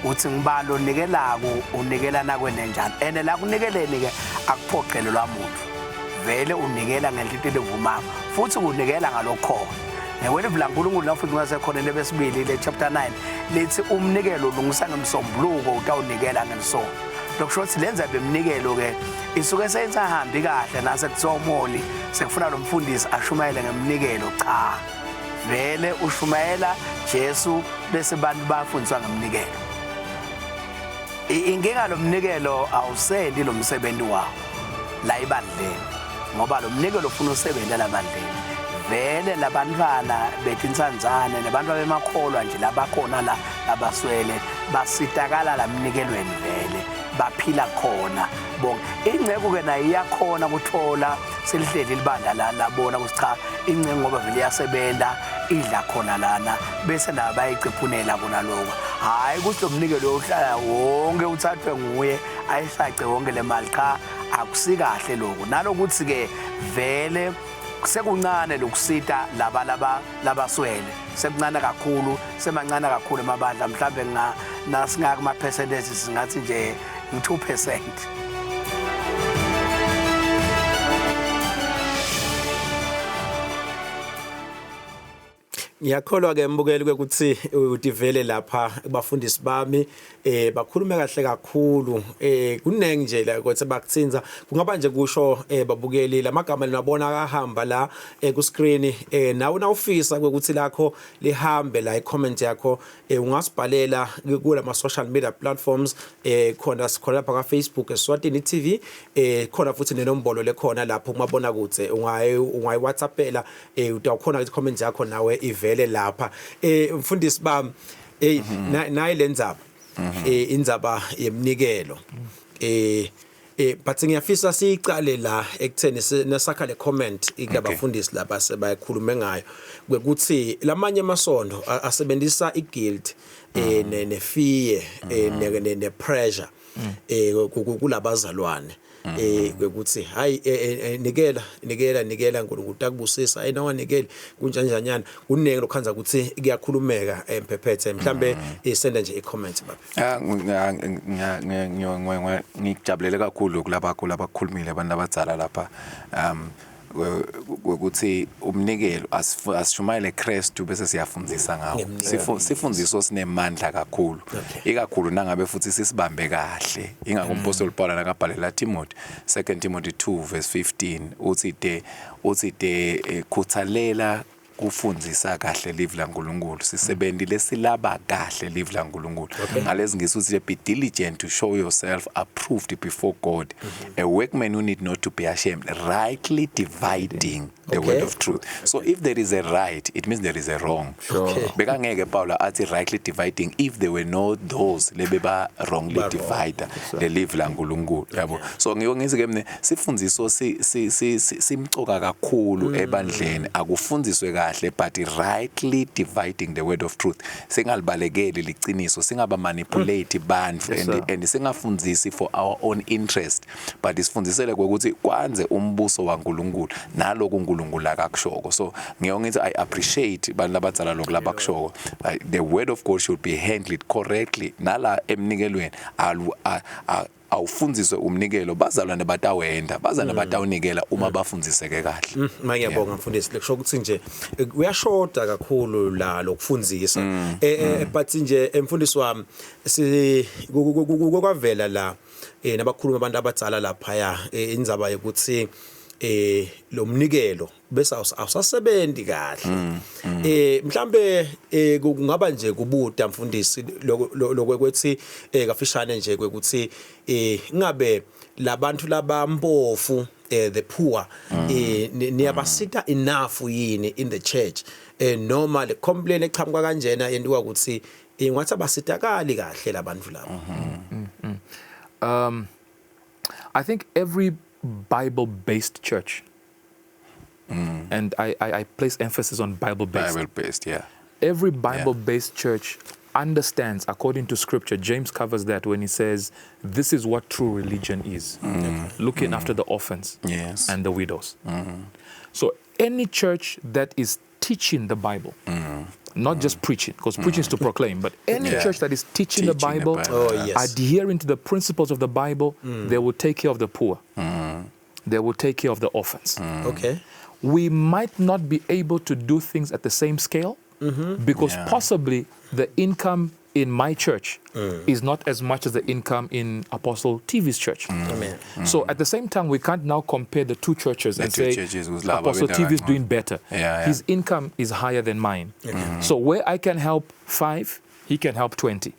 uthi ngibalo unikelako unikelana kwenenjani ene la kunikeleni ke akuphoqelelwa umuntu vele unikela ngelitho elivumako futhi unikela ngalokhona newele blankulunkulu nafuthi ngasekhona lebesibili le chapter 9 lithi umnikelo ulungisa ngemsombuluko utawunikela ngelisono lokusho ukuthi lenza bemnikelo ke isuke seyisahambi kahle nase kutsomoli sekufuna lo mfundisi ashumayele ngemnikelo cha vele ushumayela Jesu bese bantu bafundiswa ngemnikelo inkinga lo mnikelo awusendi lo msebenzi wawo la ibandleni ngoba lo mnikelo ufuna usebenza labandleni vele labantwana bethinsanzane nabantu abemakholwa nje labakhona la abaswele basitakala lamnikelweni vele baphila khona bonke ingcebo ke nayo iyakhona ukuthola selihleli libandla la labona ukuthi cha ingcebo ngoba vele iyasebenza idla khona lana bese nabayicephunela kona lokho hayi ukuthi lo mnikelo uhlala wonke uthathwe nguye ayisace wonke le mali cha akusikahle lokho nalokuthi ke vele sekuncane lokusita labaswele sekuncane kakhulu semancane kakhulu emabandla mhlambe nasingaka ama percentages singathi nje 2%. Ngiyakholwa ke mbukeli ukuthi udivele lapha kubafundisi bami bakhulume kahle kakhulu kunengi nje la ukuthi bakutsinza kungaba nje kusho babukeli lamagama linabona akahamba la ku screen nawe nawufisa ukuthi lakho lihambe la i-comment yakho ungasibhalela kula ma social media platforms khona sikhona lapha ka Facebook eSwatini TV khona futhi nenombolo lekhona lapho kumabona kutse ungayi WhatsAppela utawukhona i-comment yakho nawe vele lapha mfundisi bami nayi lendzaba indzaba yemnikelo but ngiyafisa siqale la ekutheni nasakha le comment ikabafundisi lapha sebayikhulume ngayo ukuthi lamanye amasondo asebenzisa i-guilt ne-fear ne pressure kulabazalwane ukuthi hayi nikela uNkulunkulu utakubusisa ayinawanikeli kunjanjanyana kunenge lokhanza ukuthi kuyakhulumeka emphephethe mhlambe isenda nje i-comment baba ngijabulele kakhulu kulabakho labakhulumile abantu abadzala lapha ukuthi umnikelo asishumayele Kristu bese siyafundzisa ngawo sifundiso sinemandla kakhulu ikakhulu nangabe futhi sisibambe kahle ingakho umpostoli Paul nakabhalela Timothy 2 Timothy 2 verse 15 uthi de khuthalela kufundzisa kahle live laNkulunkulu sisebentile silaba kahle live laNkulunkulu ngalezi ngisuthi be diligent to show yourself approved before God a workman who need not to be ashamed rightly dividing the word of truth. So if there is a right, it means there is a wrong. Bekangeke Paula athi rightly dividing if there were no those lebeba wrongly divide the live laNkulunkulu yabo. So ngiyokuthi ke mina sifundiso simcoka kakhulu ebandleni akufundiswe kahle but rightly dividing the word of truth. Singalibalekeli liciniso singaba manipulate bandlu and singafundzisi for our own interest but isifundisele ukuthi kwanze umbuso waNkulunkulu naloku uNkulunkulu akakushoko. So ngiyongithi I appreciate bantu labadzala lokho labakushoko. The word of God should be handled correctly nala emnikelweni awufundziswe umnikelo bazalwane batawenda bazana batawunikela uma bafundziseke kahle. Ngiyabonga mfundisi lekusho ukuthi nje uyashoda kakhulu la lokufundzisa but nje emfundisi wami kwavela la nabakhuluma abantu abadzala lapha indzaba ukuthi lo mnikelo bese awusasebenzi kahle mhlambe kungaba nje kubuda mfundisi lokwethi kafishane nje kwekuthi ngabe labantu labampofu the poor niyabasita enough yini in the church noma le complaint eqhamuka kanjena yendiwa ukuthi ngathi abasitakali kahle labantu labo. I think every Bible-based church, and I place emphasis on Bible-based. Bible-based, yeah. Every Bible-based church understands, according to Scripture, James covers that when he says, this is what true religion is, looking after the orphans and the widows. So any church that is teaching the Bible, not just preaching, because preaching is to proclaim, but any church that is teaching the Bible, adhering to the principles of the Bible, they will take care of the poor. They will take care of the orphans. Okay. We might not be able to do things at the same scale because possibly the income in my church is not as much as the income in Apostle TV's church. So at the same time, we can't now compare the two churches and say Apostle TV is doing better. His income is higher than mine. So where I can help 5, he can help 20.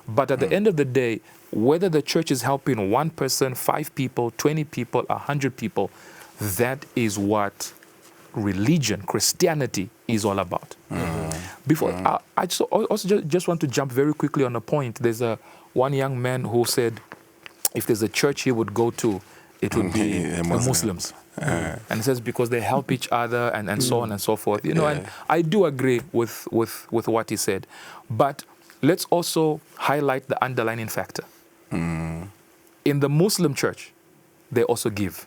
But at the end of the day, whether the church is helping 1 person, 5 people, 20 people, 100 people, that is what religion, Christianity is all about. Before, I just want to jump very quickly on a point. There's one young man who said if there's a church he would go to, it would be the Muslims. And he says because they help each other and so on and so forth. You know, and I do agree with what he said. But let's also highlight the underlying factor. In the Muslim church, they also give.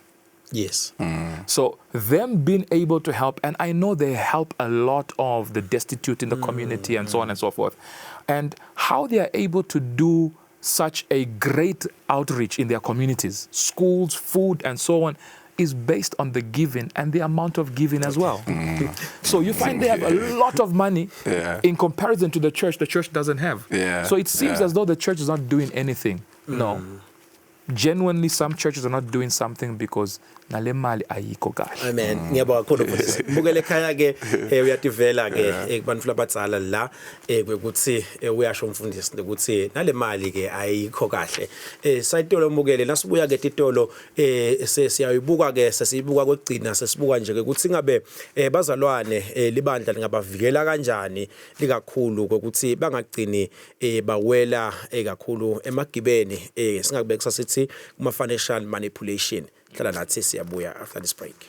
Yes. So them being able to help, and I know they help a lot of the destitute in the community and so on and so forth. And how they are able to do such a great outreach in their communities, schools, food, and so on, is based on the giving and the amount of giving as well. So you find they have a lot of money in comparison to the church doesn't have. So it seems as though the church is not doing anything. No. Genuinely, some churches are not doing something because nale mali ayikho kahle. Amen. Ngiyabonga kakhulu mfundisi. Bukele ekhaya ke uyativela ke kubantu labadzala la ukuthi uyasho umfundisi ukuthi nale mali ke ayikho kahle. Sayitolo mbukele nasibuya ke titolo siyayibuka ke sesiyibuka kwegcina sesibuka nje ukuthi ngabe bazalwane libandla lingabavikela kanjani likakhulu ukuthi bangagcini bawela kakhulu emagibeni singakubeka sithi kuma financial manipulation. Hlala nathi siyabuya after this break.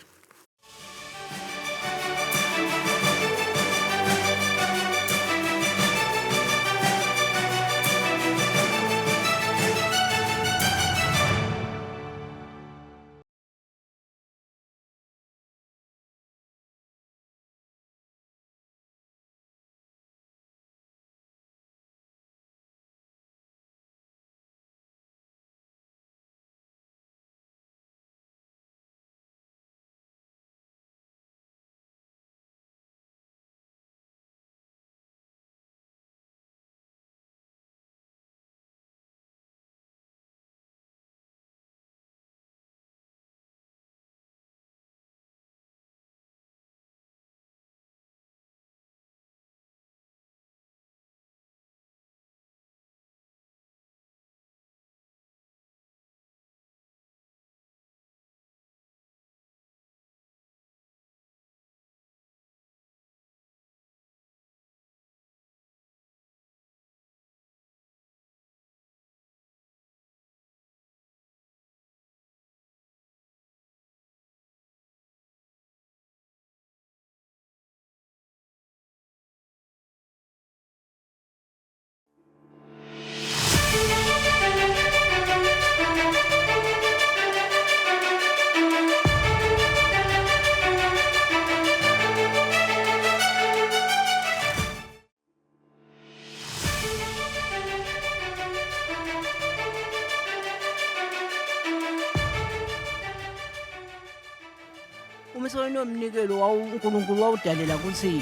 umsweni womnikelo uNkulunkulu wawudalela ukuthi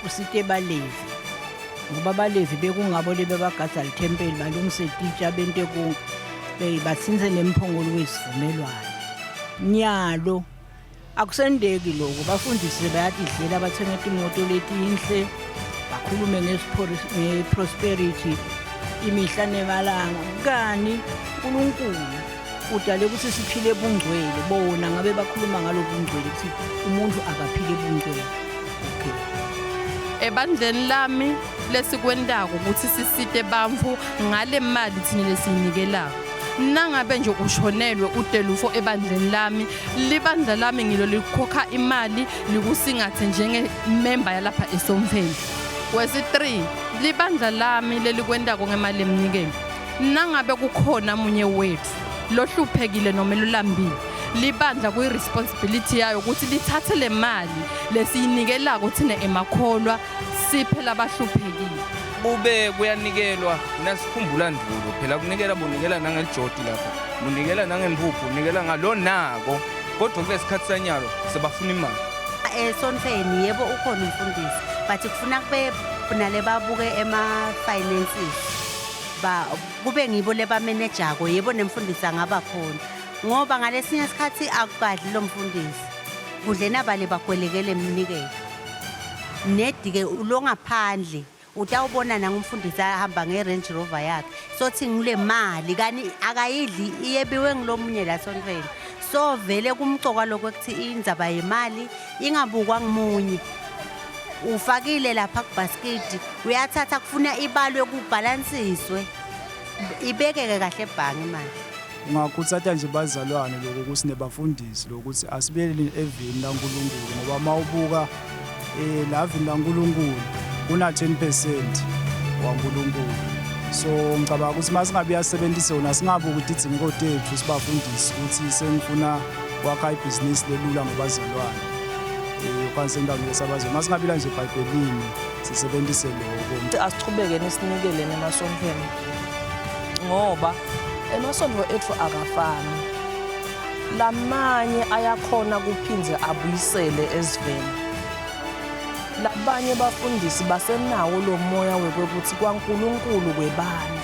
usite balevi ngoba abalevi bekungabo lebe bagada lithempeli balungise ititsha bente konke bathinze nemphongolo wesivumelwano nyalo akusendeki lokho bafundisi bayathi idlela bathenga imoto letinhle bakhulume ngeprosperity imihla nemalanga kani uNkulunkulu udale ukuthi siphile ebungcwele bona ngabe bakhuluma ngalobungcwele ukuthi umuntu akaphile ebungcwele. Okay, ebandleni lami lesikwendako ukuthi sisite bantfu ngale mali thina lesiyinikelako nangabe nje ushonelwe udelufo ebandleni lami libandla lami ngilo likhokha imali likusingathe njengemember yalapha eSomveli. Wesi3 libandla lami lelikwendako ngemali emnikelo nangabe kukhona munye wethu lohluphekile noma lolambile libandla kuyiresponsibility yayo ukuthi lithathe le mali lesiyinikelako thina emakholwa siphe labahluphekile. Bube kuyanikelwa nasikhumbula ndvulo phela kunikela bonikela nangelijodi lapha munikela nangempuphu unikela ngalo nako kodwa kulesikhathi sanyalo sebafuna imali. Esontweni yebo ukhona umfundisi but kufuna kube nale babuke ema-finances kube ngibo leba manager yebo nemfundisi angaba khona ngoba ngalesinye isikhathi akukadli lo mfundisi kudlena abale bagwelekele emnikelo nedike ulongaphandle utawubona nangumfundisi ahamba ngeRange Rover yakhe sothi ngile mali kani akayidli iyebiwe ngilomunye la Sontweni so vele kumcoka lokuthi indzaba yemali ingabukwa ngimunye ufakile lapha kubasket uyathatha kufuna ibalwe kubalansiswe ibekeke kahle ebhange imali. Ungakhuthatha nje bazalwane lokho ukuthi nebafundisi lokuthi asibeleni evini laNkulunkulu ngoba mawubuka lavini laNkulunkulu kuna 10% waNkulunkulu. So ngicabanga ukuthi masingabe yasebenzisa yona singabuki ukuthi idzingo tethu sibafundisi ukuthi sengifuna wakha ibhizinisi lelula ngobazalwane. Kwanse ndawo lesabazwe masingabila nje eBhayibhelini sisebenzise lokho. Asichubeke nesinikele nemasontweni ngoba emasonto ethu akafani. Lamanye ayakhona kuphindze abuyisele eziveni. Labanye bafundisi basenawo lo moya wekuthi kwaNkulunkulu kwebandla.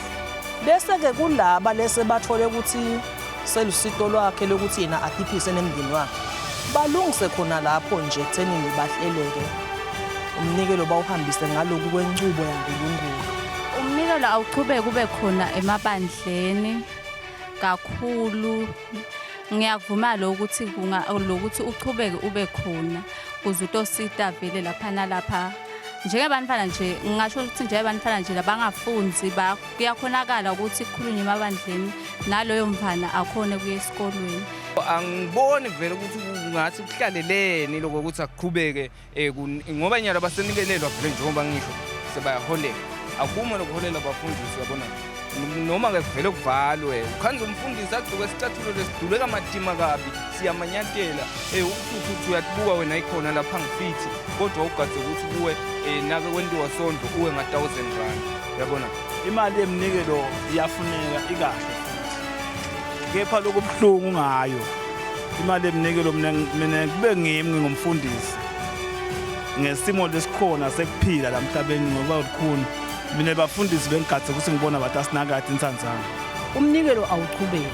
Bese ke kulaba lese bathole ukuthi selusito lwakhe lokuthi yena akhiphise nemndeni wakhe. Balungise khona lapho nje ekutheni bahleleke umnikelo bawuhambise ngaloku kwencubo yaNkulunkulu. Umnikelo awuchubeke kube khona emabandleni kakhulu. Ngiyavuma lokuthi lokuthi uchubeke ube khona kuze utosita vele lapha nalapha njengebantwana nje ngisho ukuthi njengebantwana nje labangafunzi kuyakhonakala ukuthi kukhulunywe emabandleni naloyo mfana akhone kuye esikolweni. Angiboni vele ukuthi ungathi kuhlaleleni lokho ukuthi akuqhubeke ngoba nyalo abasenikelelwa vele njengoba ngisho sebayaholela akuma lokuholela abafundisi yabona noma ke vele kuvalwe ukhanze umfundisi agcoke isicathulo lesiduleka amadima kabi siyamanyatela ukuthi uyatibuka wena ikhona lapha ngifithi kodwa ugadze ukuthi kuwe nake kwentiwa sonto uwe nga-1000 rand yabona. Imali yemnikelo iyafuneka ikahle futhi kepha lokubuhlungu ngayo imali yemnikelo mina kube ngimi ngingumfundisi ngesimo lesikhona sekuphila la mhlabeni ngoba ukhona mina bafundisi bengigadze ukuthi ngibona bathi asinakade insanzana. Umnikelo awuchubeke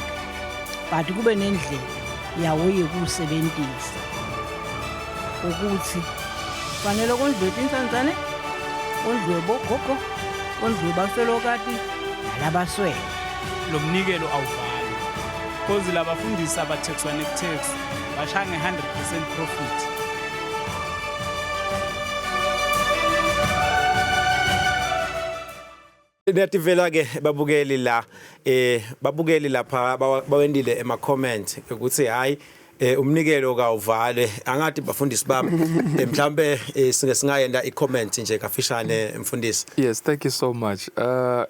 but kube nendlela yawo yekusebenzisa ukuthi fanele kondlwe insanzane kondlwe bogogo kondlwe bafelokati nalabaswele. Lo mnikelo awuvali because labafundisi abathexwa nekutex bashaya nge-100% profit. Nativela ke babukeli la babukeli lapha bawendile ema comment ukuthi hayi umnikelo kawuvale angathi bafundisi bami mhlambe singayenda i-comment nje kafishane mfundisi. Yes, thank you so much.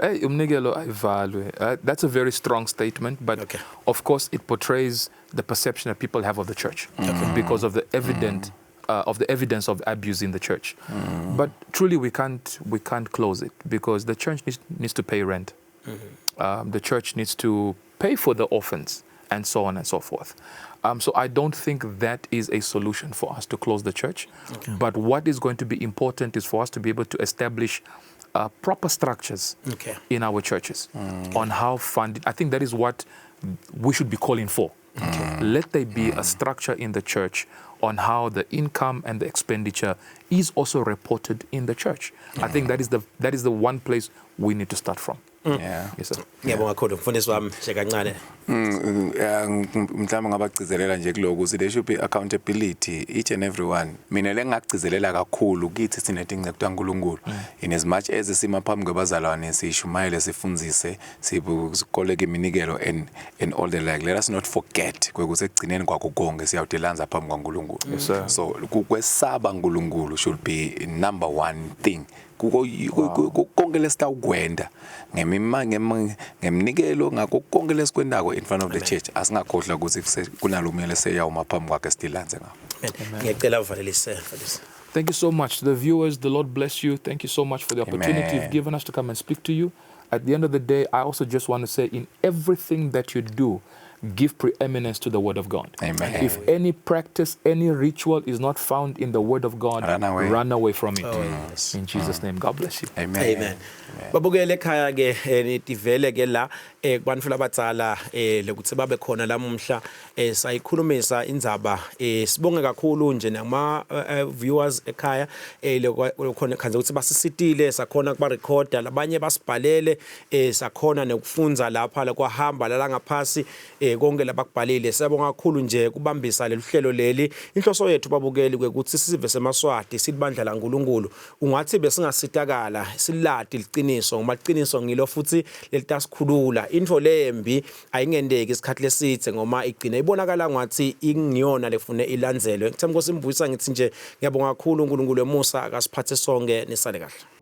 Hey, umnikelo ayivalwe. That's a very strong statement, but okay. Of course it portrays the perception that people have of the church because of the evidence of abuse in the church. But truly we can't close it because the church needs to pay rent. The church needs to pay for the orphans and so on and so forth. So I don't think that is a solution for us to close the church. But what is going to be important is for us to be able to establish proper structures in our churches on how funding. I think that is what we should be calling for. Let there be a structure in the church on how the income and the expenditure is also reported in the church. I think that is the one place we need to start from. Yeah. Yes, sir. Ngiyabonga kakhulu mfundisi wami shekancane. Mhlawumbe ngabagcizelela nje kuloko ukuthi there should be accountability each and everyone. Mina lengagcizelela kakhulu kithi sinetincingo kuNkulunkulu. In as much as sima phambi kwabazalwane sishumayele sifundzise sikoleke iminikelo and all the like. Let us not forget ukuthi ekugcineni kwakho konke siyawudilanza phambi kwaNkulunkulu. Yes, sir. So kwesaba uNkulunkulu should be number one thing. Konke lesitawukwenda ngemnikelo ngakho konke lesikwendako in front of the church asingakhohlwa ukuthi kunalumele seyawuma phambi kwakhe sidilanze ngawo. Ngiyacela uvalelise. Thank you so much to the viewers. The Lord bless you. Thank you so much for the opportunity you've given us to come and speak to you. At the end of the day, I also just want to say, in everything that you do, give preeminence to the Word of God. Amen. If any practice, any ritual is not found in the Word of God, run away from it. Yes. In Jesus' name, God bless you. Amen. Amen. Babukele ekhaya ke nitivele ke la kubantu labadzala lokuthi babe khona lamuhla sayikhulumisa indzaba sibonge kakhulu nje nama viewers ekhaya lokhona khanze ukuthi basisitile sakhona kuba recorder labanye basibhalele sakhona nokufundza lapha kwahamba la ngaphasi konke labakubhalile. Siyabonga kakhulu nje kubambisa leli hlelo leli. Inhloso yethu babukeli ukuthi sive semaswati silibandla laNkulunkulu ungathi besingasitakala silati liqiniso ngoba liqiniso ngilo futhi lelitasikhulula. Into lembi ayingendeki isikhathi lesithe ngoma igcina ibonakala ngathi ingiyona lefune ilandzelwe. Ngithemba ukuthi simbuyisa ngithi nje ngiyabonga kakhulu uNkulunkulu emusa akasiphathe sonke nisale kahle.